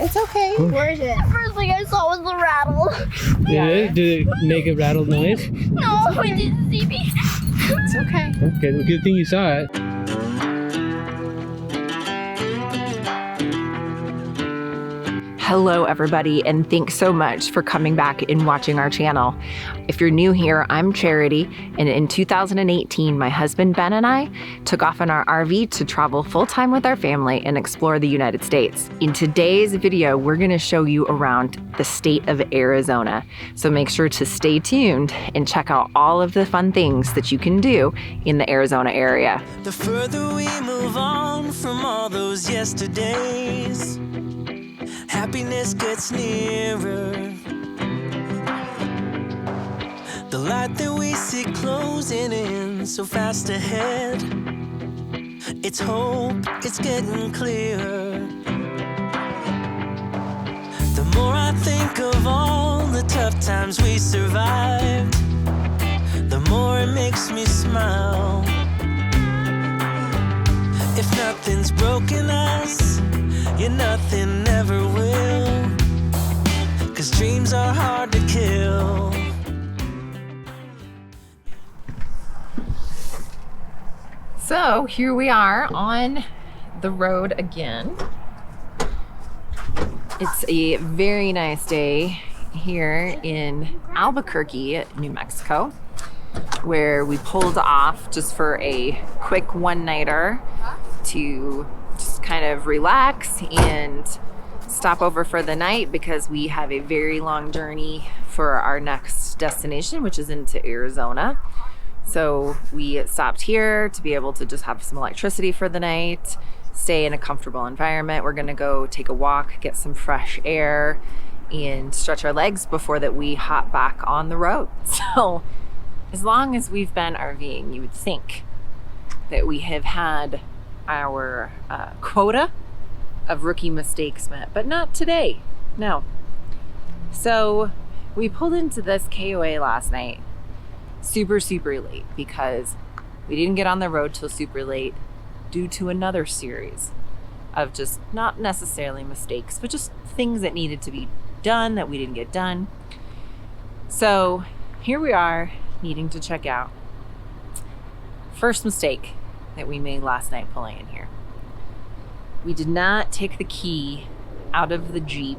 It's okay. Where is it? The first thing I saw was the rattle. Did it make a rattle noise? No, it didn't see me. It's okay. Okay, well, good thing you saw it. Hello everybody, and thanks so much for coming back and watching our channel. If you're new here, I'm Charity, and in 2018, my husband Ben and I took off in our RV to travel full-time with our family and explore the United States. In today's video, we're gonna show you around the state of Arizona. So make sure to stay tuned and check out all of the fun things that you can do in the Arizona area. The further we move on from all those yesterdays, happiness gets nearer. The light that we see closing in so fast ahead, it's hope, it's getting clearer. The more I think of all the tough times we survived, the more it makes me smile. If nothing's broken us, yeah, nothing never will, 'cause dreams are hard to kill. So here we are on the road again. It's a very nice day here in Albuquerque, New Mexico, where we pulled off just for a quick one-nighter to just kind of relax and stop over for the night because we have a very long journey for our next destination, which is into Arizona. So we stopped here to be able to just have some electricity for the night, stay in a comfortable environment. We're gonna go take a walk, get some fresh air, and stretch our legs before that we hop back on the road. So as long as we've been RVing, you would think that we have had our quota of rookie mistakes met, but not today, no. So we pulled into this KOA last night super late because we didn't get on the road till super late due to another series of just not necessarily mistakes, but just things that needed to be done that we didn't get done. So here we are needing to check out. First mistake that we made last night pulling in here. We did not take the key out of the Jeep.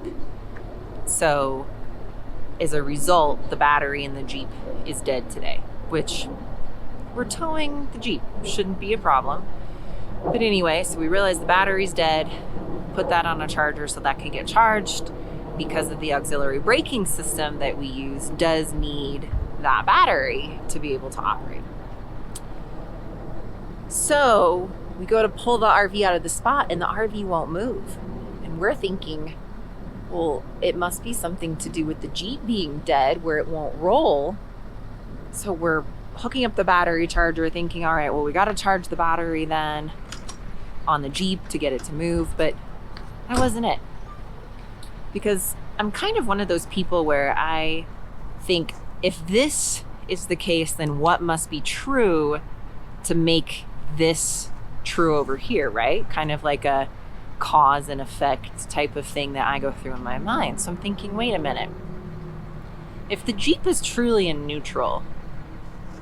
So as a result, the battery in the Jeep is dead today, which we're towing the Jeep. Shouldn't be a problem. But anyway, so we realized the battery's dead, put that on a charger so that can get charged because of the auxiliary braking system that we use does need that battery to be able to operate. So we go to pull the RV out of the spot and the RV won't move. And we're thinking, well, it must be something to do with the Jeep being dead where it won't roll. So we're hooking up the battery charger thinking, all right, well, we got to charge the battery then on the Jeep to get it to move. But that wasn't it. Because I'm kind of one of those people where I think if this is the case, then what must be true to make this true over here, right? Kind of like a cause and effect type of thing that I go through in my mind. So I'm thinking, wait a minute. If the Jeep is truly in neutral,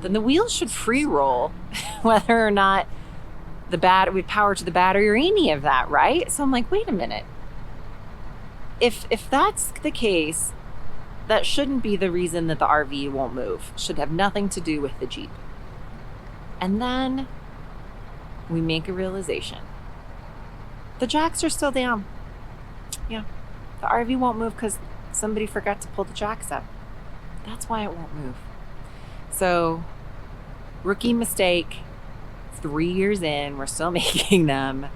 then the wheels should free roll, whether or not we power to the battery or any of that, right? So I'm like, wait a minute. If that's the case, that shouldn't be the reason that the RV won't move. It should have nothing to do with the Jeep. And then we make a realization. The jacks are still down. Yeah, the RV won't move because somebody forgot to pull the jacks up. That's why it won't move. So, rookie mistake, 3 years in, we're still making them,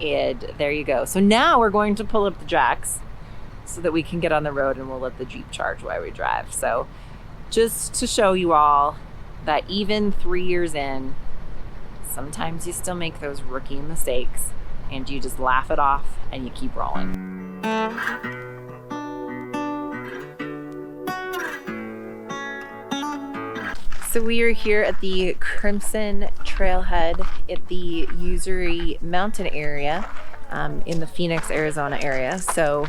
and there you go. So now we're going to pull up the jacks so that we can get on the road and we'll let the Jeep charge while we drive. So, just to show you all that even 3 years in, sometimes you still make those rookie mistakes and you just laugh it off and you keep rolling. So we are here at the Crimson Trailhead at the Usery Mountain area in the Phoenix, Arizona area. So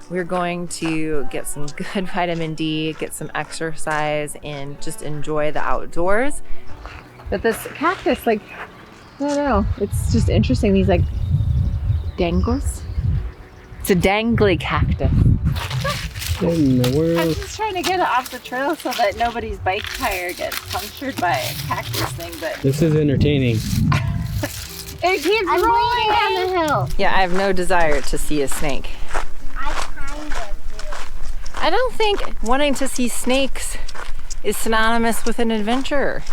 We're going to get some good vitamin D, get some exercise, and just enjoy the outdoors. But this cactus, like, I don't know, it's just interesting. These like dangles. It's a dangly cactus. What in the I'm world? just trying to get it off the trail so that nobody's bike tire gets punctured by a cactus thing, but This is entertaining. it keeps I'm rolling down the hill. Yeah, I have no desire to see a snake. I kind of I don't think wanting to see snakes is synonymous with an adventure.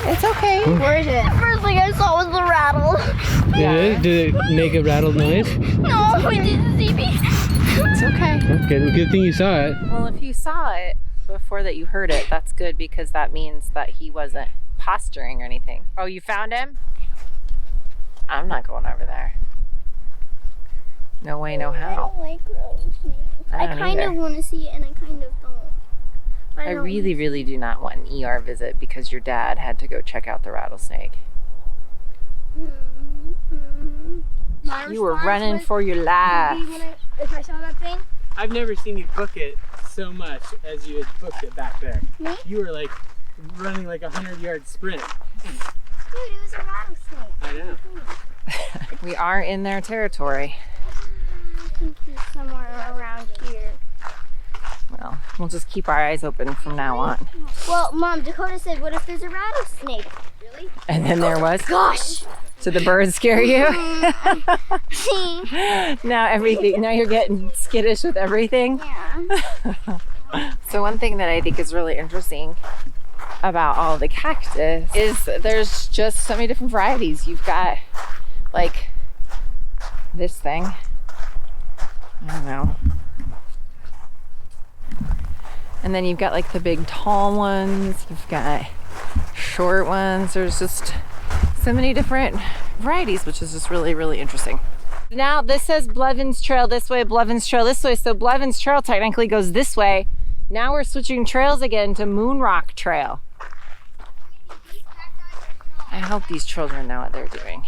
It's okay. do. Where is it? The first thing I saw was the rattle. Did it make a rattle noise? No, it didn't see me. It's okay. Okay, good thing you saw it. Well, if you saw it before that you heard it, that's good because that means that he wasn't posturing or anything. Oh, you found him? I'm not going over there. No way, no I how. don't like rattlesnakes. I don't kind either. of want to see it and I kind of don't. But I don't- really, really do not want an ER visit because your dad had to go check out the rattlesnake. My You were response running was- for your life. would be when if I saw that thing, I've never seen you book it so much as you had booked it back there. Me? You were like running like a 100-yard sprint. dude, it was a rattlesnake. I know. We are in their territory. I think he's somewhere around here. Well, we'll just keep our eyes open from now on. Well, Mom, Dakota said, what if there's a rattlesnake? Really? And then there was. Gosh! Did the birds scare you? Yeah. Now you're getting skittish with everything. So one thing that I think is really interesting about all the cactus is there's just so many different varieties. You've got like this thing. I don't know. And then you've got like the big tall ones. You've got short ones. There's just so many different varieties, which is just really, really interesting. Now this says Blevins Trail this way, Blevins Trail this way. So Blevins Trail technically goes this way. Now we're switching trails again to Moonrock Trail. I hope these children know what they're doing.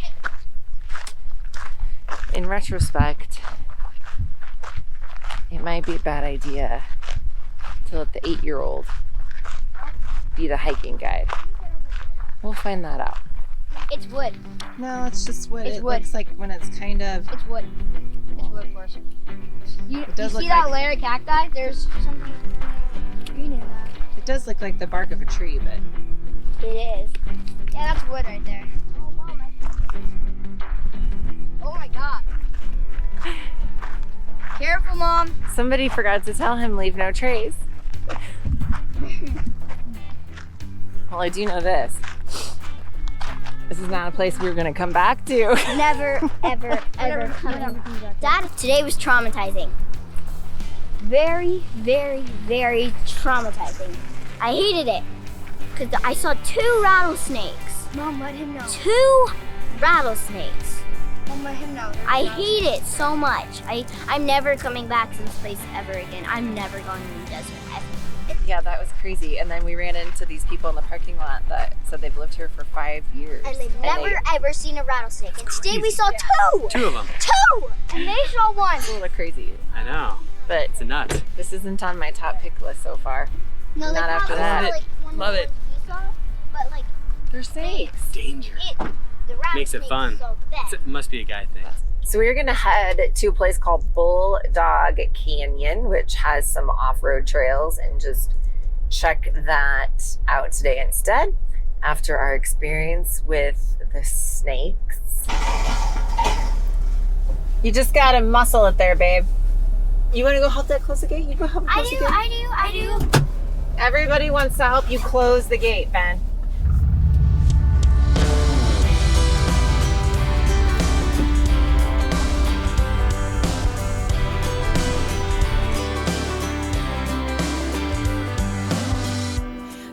In retrospect, it might be a bad idea to let the 8-year-old be the hiking guide. We'll find that out. It's wood. No, it's just what It's it wood. looks like when it's kind of. It's wood. It's wood for us. You does look see that like- layer of cacti? There's something green in that. It does look like the bark of a tree, but It is. Yeah, that's wood right there. Oh, Mom. Oh my God. Careful, Mom. somebody forgot to tell him leave no trace. Well, I do know this. This is not a place we're gonna come back to. Never, ever, ever coming. Dad, today was traumatizing. Very, very, very traumatizing. I hated it because I saw 2 rattlesnakes. Mom, let him know. 2 rattlesnakes. Mom, let him know. I hate it so much. I'm never coming back to this place ever again. I'm never going to the desert ever. Yeah, that was crazy. And then we ran into these people in the parking lot that said they've lived here for 5 years. And they've never ever seen a rattlesnake. And today we saw 2. 2 of them. 2! And they saw 1. It's a little crazy, I know. but It's a nut. this isn't on my top pick list so far. No, Not after that. Like one Love it. we saw, but like They're snakes. Danger. the Makes it rattlesnake fun. So bad. It must be a guy thing. So we're gonna head to a place called Bulldog Canyon, which has some off-road trails, and just check that out today instead after our experience with the snakes. You just gotta muscle it there, babe. You wanna go help that close the gate? You go help close the gate. I do. Everybody wants to help you close the gate, Ben.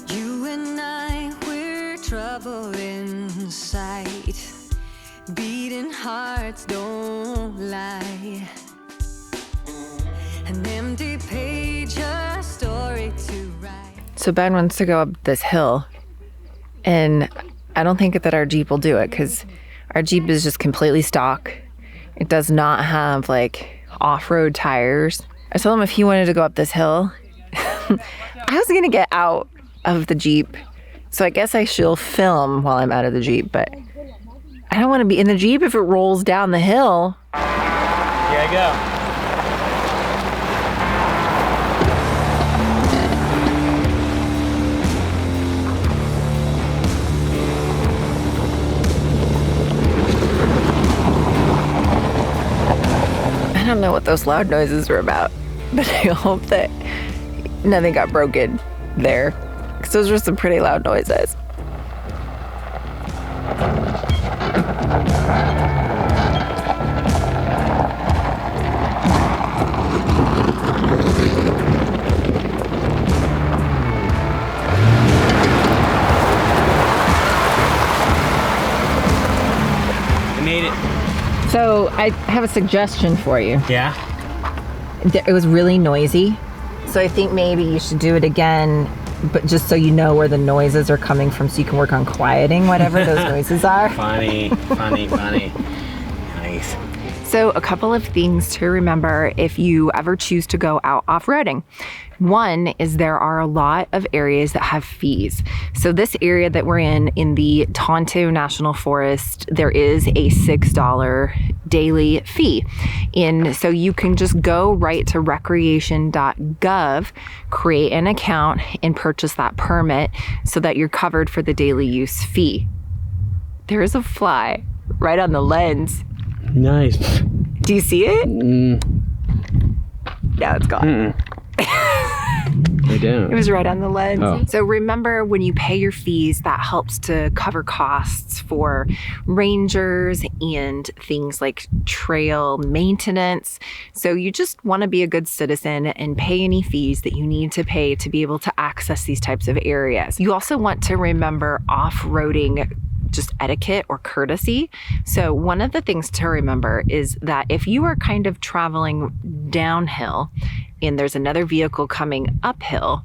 You and I, we're trouble inside. Beating hearts don't lie. An empty page, a story to write. So Ben wants to go up this hill, and I don't think that our Jeep will do it because our Jeep is just completely stock. It does not have like off-road tires. I told him if he wanted to go up this hill, I was gonna get out of the Jeep. So I guess I shall film while I'm out of the Jeep, but I don't want to be in the Jeep if it rolls down the hill. Here I go. I don't know what those loud noises were about, but I hope that nothing got broken there, because those were some pretty loud noises. I made it. So I have a suggestion for you. Yeah? It was really noisy, so I think maybe you should do it again, but just so you know where the noises are coming from, so you can work on quieting whatever those noises are. Funny, funny, funny. Nice. So a couple of things to remember if you ever choose to go out off-roading. One is there are a lot of areas that have fees. So this area that we're in the Tonto National Forest, there is a $6 daily fee. So you can just go right to recreation.gov, create an account, and purchase that permit so that you're covered for the daily use fee. There is a fly right on the lens. Nice. Do you see it? Now it's gone. I don't. It was right on the lens. Oh. So remember, when you pay your fees, that helps to cover costs for rangers and things like trail maintenance. So you just want to be a good citizen and pay any fees that you need to pay to be able to access these types of areas. You also want to remember off-roading just etiquette or courtesy. So one of the things to remember is that if you are kind of traveling downhill and there's another vehicle coming uphill,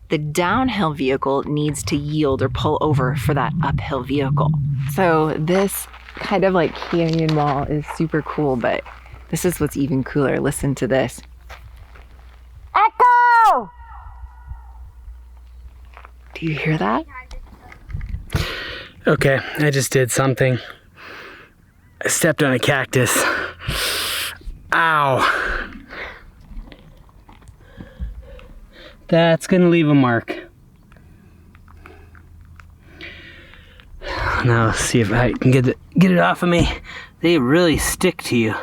the downhill vehicle needs to yield or pull over for that uphill vehicle. So this kind of like canyon wall is super cool, but this is what's even cooler. Listen to this. Echo! Do you hear that? Okay, I just did something. I stepped on a cactus. Ow. That's gonna leave a mark. Now let's see if I can get it off of me. They really stick to you.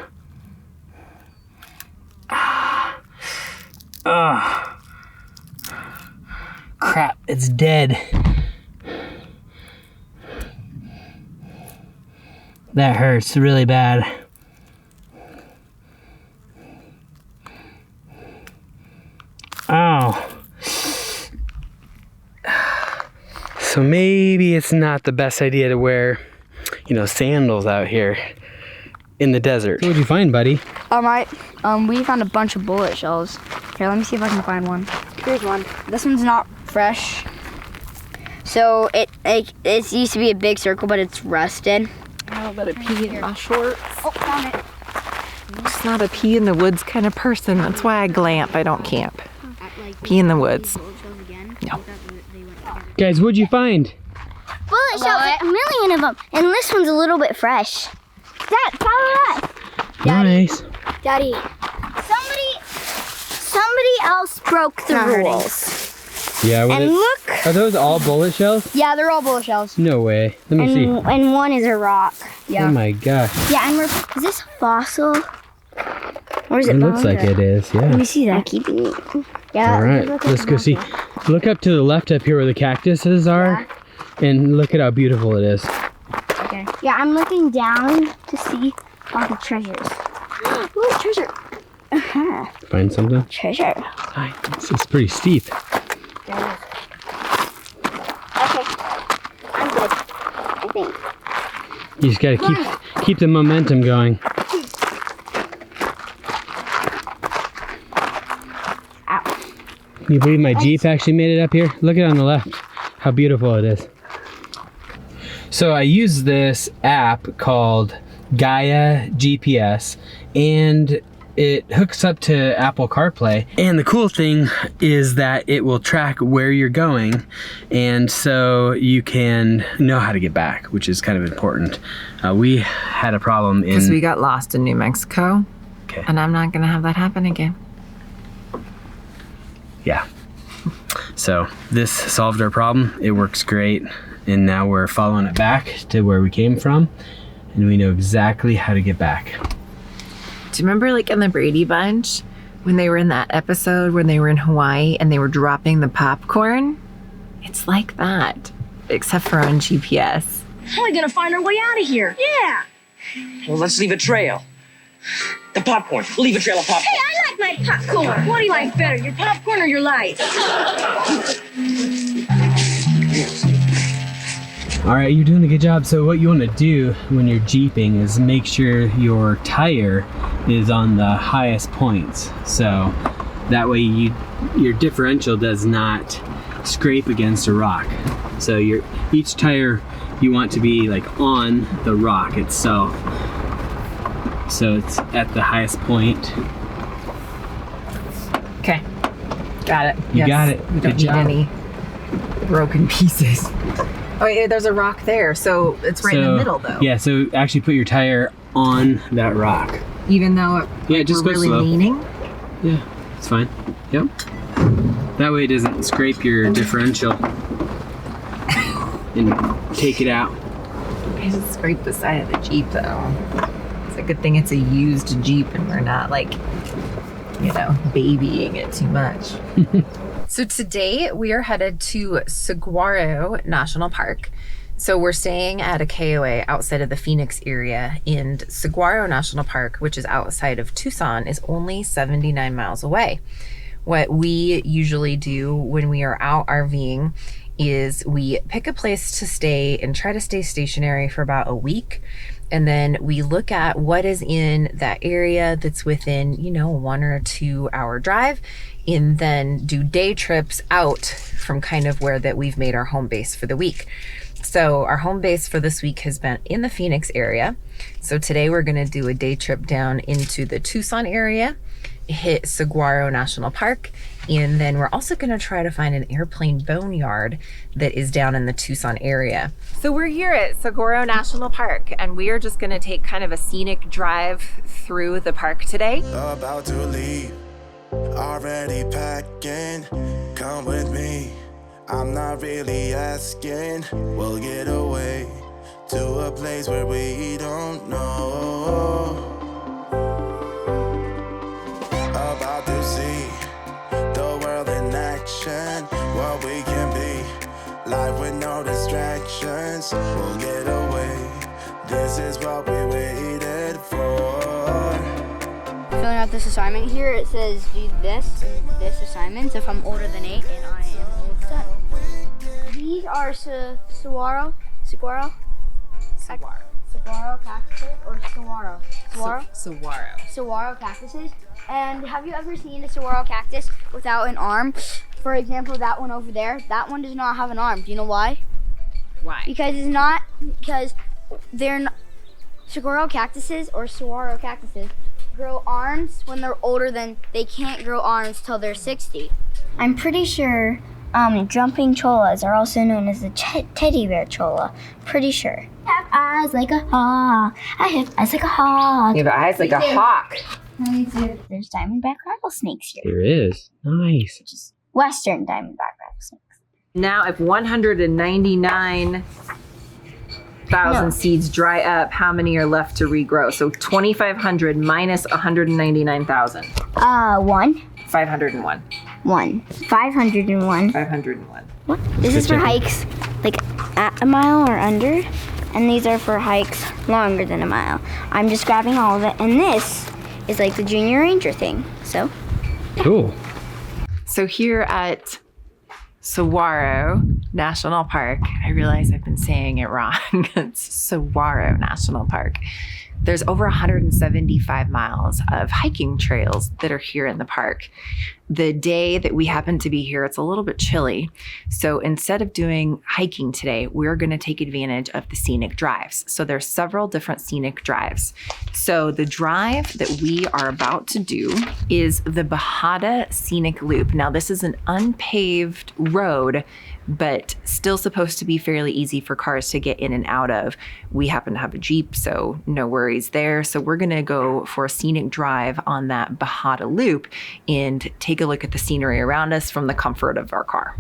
Oh. Crap, it's dead. That hurts really bad. Oh. So maybe it's not the best idea to wear, sandals out here in the desert. What did you find, buddy? We found a bunch of bullet shells. Here, let me see if I can find one. Here's one. This one's not fresh. So it used to be a big circle, but it's rusted. Oh, but a pee in my shorts. Oh, found it. I'm just not a pee in the woods kind of person. That's why I glamp. I don't camp. Pee in the woods. No. Guys, what'd you find? Bullet shells, like a million of them. And this one's a little bit fresh. Dad, follow us. Nice. Daddy. Somebody else broke the rules. Yeah, And look. Are those all bullet shells? Yeah, they're all bullet shells. No way. Let me see. And one is a rock. Yeah. Oh my gosh. Yeah, and is this fossil? Or is it It looks bone? like it is, Let yeah. me see that. I'm keeping it. Yeah. All right, let's go see. Look up to the left up here where the cactuses are, and look at how beautiful it is. Okay. Yeah, I'm looking down to see all the treasures. Ooh, treasure. Uh-huh. Find something? Treasure. It's pretty steep. There it is. Okay. I'm good. I think. You just gotta keep the momentum going. Ow. Can you believe my Jeep actually made it up here? Look at it on the left, how beautiful it is. So I use this app called Gaia GPS, and it hooks up to Apple CarPlay. And the cool thing is that it will track where you're going. And so you can know how to get back, which is kind of important. We had a problem because we got lost in New Mexico. Okay. And I'm not gonna have that happen again. Yeah. So this solved our problem. It works great. And now we're following it back to where we came from. And we know exactly how to get back. Do you remember like in the Brady Bunch when they were in that episode when they were in Hawaii and they were dropping the popcorn? It's like that, except for on GPS. How are we gonna find our way out of here? Yeah. Well, let's leave a trail. The popcorn. We'll leave a trail of popcorn. Hey, I like my popcorn. What do you like better, your popcorn or your life? All right, you're doing a good job. So what you want to do when you're jeeping is make sure your tire is on the highest points. So that way your differential does not scrape against a rock. So each tire you want to be like on the rock itself. So it's at the highest point. Okay, got it. You got it. We don't Good job. need any broken pieces. Oh, yeah, there's a rock there, so it's right in the middle, though. Yeah, so actually put your tire on that rock. Even though just we're go really slow. leaning. Yeah, it's fine. Yep. That way it doesn't scrape your differential and take it out. I just scraped the side of the Jeep, though. It's a good thing it's a used Jeep and we're not like, babying it too much. So today we are headed to Saguaro National Park. So we're staying at a KOA outside of the Phoenix area, and Saguaro National Park, which is outside of Tucson, is only 79 miles away. What we usually do when we are out RVing is we pick a place to stay and try to stay stationary for about a week. And then we look at what is in that area that's within, 1 or 2 hour drive, and then do day trips out from kind of where that we've made our home base for the week. So our home base for this week has been in the Phoenix area. So today we're gonna do a day trip down into the Tucson area, hit Saguaro National Park, and then we're also gonna try to find an Airplane Boneyard that is down in the Tucson area. So we're here at Saguaro National Park, and we are just gonna take kind of a scenic drive through the park today. About to leave, already packing, come with me. I'm not really asking, we'll get away to a place where we don't know. About to see the world in action, what we can be, life with no distractions, we'll get away, this is what we waited for. Filling out this assignment here, it says do this assignment if I'm older than 8 and I am almost done. These are saguaro cactuses or saguaro cactuses. And have you ever seen a saguaro cactus without an arm? For example, that one over there, that one does not have an arm. Do you know why? Why? Because they're not, saguaro cactuses grow arms when they're older than, they can't grow arms till they're 60. I'm pretty sure jumping cholas are also known as the teddy bear chola. Pretty sure. I have eyes like a hawk. You have eyes like a hawk. There's diamondback rattlesnakes here. There is. Nice. Just western diamondback rattlesnakes. Now, if 199,000 seeds dry up, how many are left to regrow? So 2,500 minus 199,000. 1. 501. 501. 501. What? This is for hikes like at a mile or under, and these are for hikes longer than a mile. I'm just grabbing all of it, and this is like the junior ranger thing. So Cool. So here at Saguaro National Park, I realize I've been saying it wrong. It's Saguaro National Park. There's over 175 miles of hiking trails that are here in the park. The day that we happen to be here, it's a little bit chilly. So instead of doing hiking today, we're going to take advantage of the scenic drives. So there's several different scenic drives. So the drive that we are about to do is the Bajada Scenic Loop. Now this is an unpaved road, but still supposed to be fairly easy for cars to get in and out of. We happen to have a Jeep, so no worries there. So we're gonna go for a scenic drive on that Bajada Loop and take a look at the scenery around us from the comfort of our car.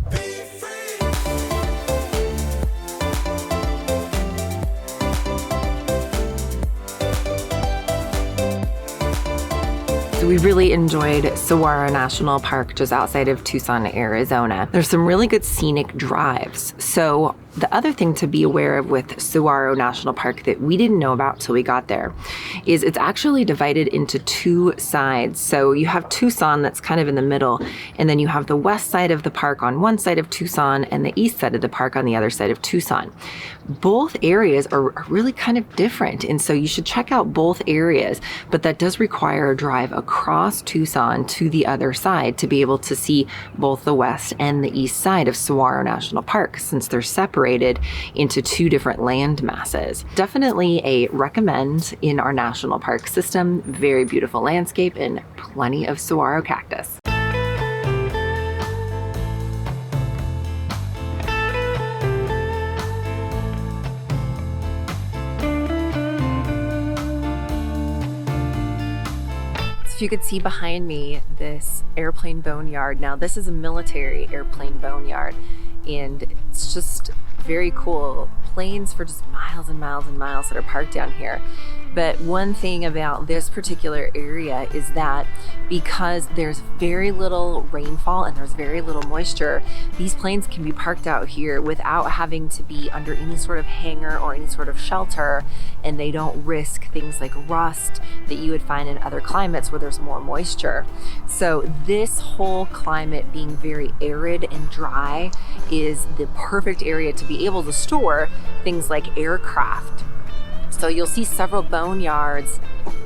We really enjoyed Saguaro National Park just outside of Tucson, Arizona. There's some really good scenic drives. So the other thing to be aware of with Saguaro National Park that we didn't know about till we got there is it's actually divided into two sides. So you have Tucson that's kind of in the middle, and then you have the west side of the park on one side of Tucson and the east side of the park on the other side of Tucson. Both areas are really kind of different, and so you should check out both areas, but that does require a drive across Tucson to the other side to be able to see both the west and the east side of Saguaro National Park, since they're separated into two different land masses. Definitely a recommend in our national park system. Very beautiful landscape and plenty of saguaro cactus. If you could see behind me this Airplane Boneyard. Now this is a military airplane boneyard, and it's just very cool. Planes for just miles and miles and miles that are parked down here. But one thing about this particular area is that because there's very little rainfall and there's very little moisture, these planes can be parked out here without having to be under any sort of hangar or any sort of shelter, and they don't risk things like rust that you would find in other climates where there's more moisture. So this whole climate being very arid and dry is the perfect area to be able to store things like aircraft. So you'll see several boneyards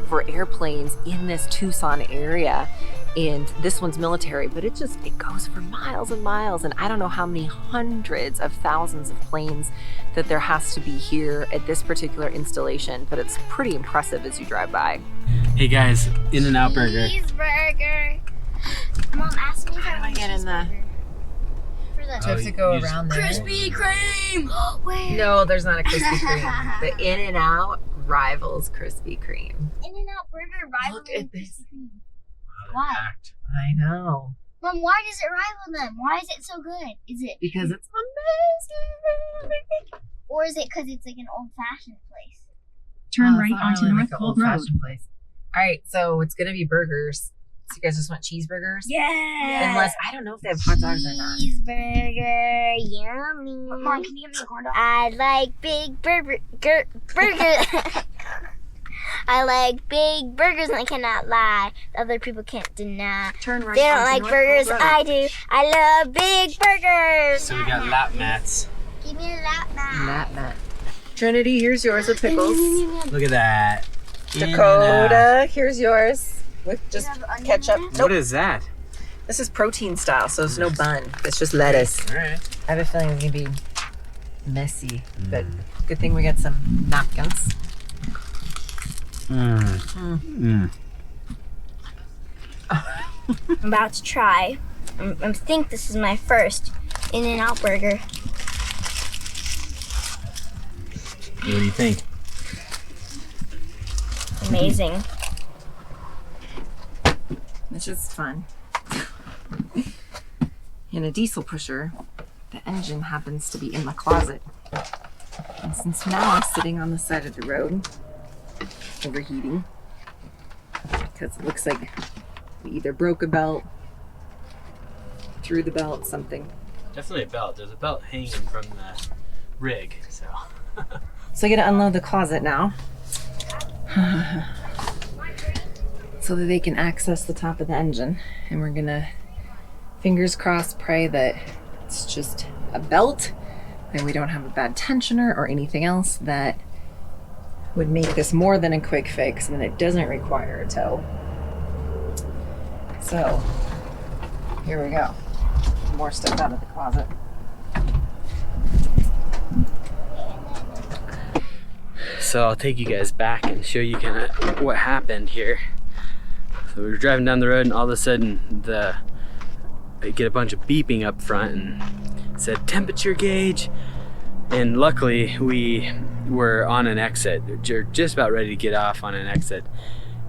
for airplanes in this Tucson area, and this one's military, but it goes for miles and miles, and I don't know how many hundreds of thousands of planes that there has to be here at this particular installation, but it's pretty impressive as you drive by. Hey guys, In-N-Out Burger. Cheeseburger. Mom asked me if I want get in the- cheeseburger. For the Do I have to go around there? Krispy Kreme. Where? No, there's not a Krispy Kreme. The In-N-Out rivals Krispy Kreme. In-N-Out Burger rivals Look at this. Krispy Kreme. Why? I know. Mom, why does it rival them? Why is it so good? Is it Because it's amazing. or is it because it's like an old-fashioned place? Turn Oh, right it's not onto really North like an Gold Road. old-fashioned place. All right, so it's gonna be burgers. So you guys just want cheeseburgers? Yeah. Unless, I don't know if they have hot dogs or not. Cheeseburger, yummy. Mom, can you get me a corn dog? I like big burgers. I like big burgers and I cannot lie. Other people can't deny. Turn right They don't onto like North burgers. Gold Road. I do. I love big burgers. So we got lap mats. Give me a lap mat. Matt. Trinity, here's yours with pickles. Look at that. In-N-Out. Dakota, here's yours with just have onion ketchup. in What is that? This is protein style, so it's no bun. It's just lettuce. All right. I have a feeling it's gonna be messy, but good thing we got some napkins. I'm about to try. I think this is my first In-N-Out burger. What do you think? Amazing. It's just fun. In a diesel pusher, the engine happens to be in the closet. And since now I'm sitting on the side of the road, overheating, because it looks like we either broke a belt, threw the belt, something. Definitely a belt. There's a belt hanging from the rig, so. So I gotta unload the closet now. So that they can access the top of the engine. And we're gonna, fingers crossed, pray that it's just a belt and we don't have a bad tensioner or anything else that would make this more than a quick fix, and it doesn't require a tow. So here we go. More stuff out of the closet. So I'll take you guys back and show you kind of what happened here. So we were driving down the road, and all of a sudden I get a bunch of beeping up front and it said temperature gauge. And luckily we were on an exit. We're just about ready to get off on an exit.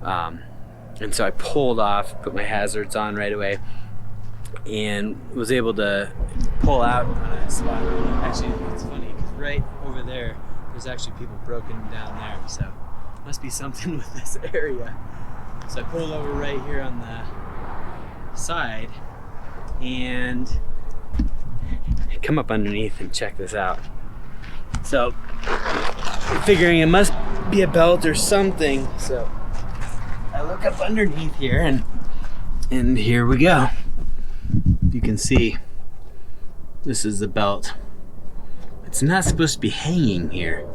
And so I pulled off, put my hazards on right away, and was able to pull out on a spot. Actually, it's funny because right over there's actually people broken down there, so must be something with this area. So I pulled over right here on the side and come up underneath and check this out. So figuring it must be a belt or something, so I look up underneath here and here we go. You can see this is the belt. It's not supposed to be hanging here.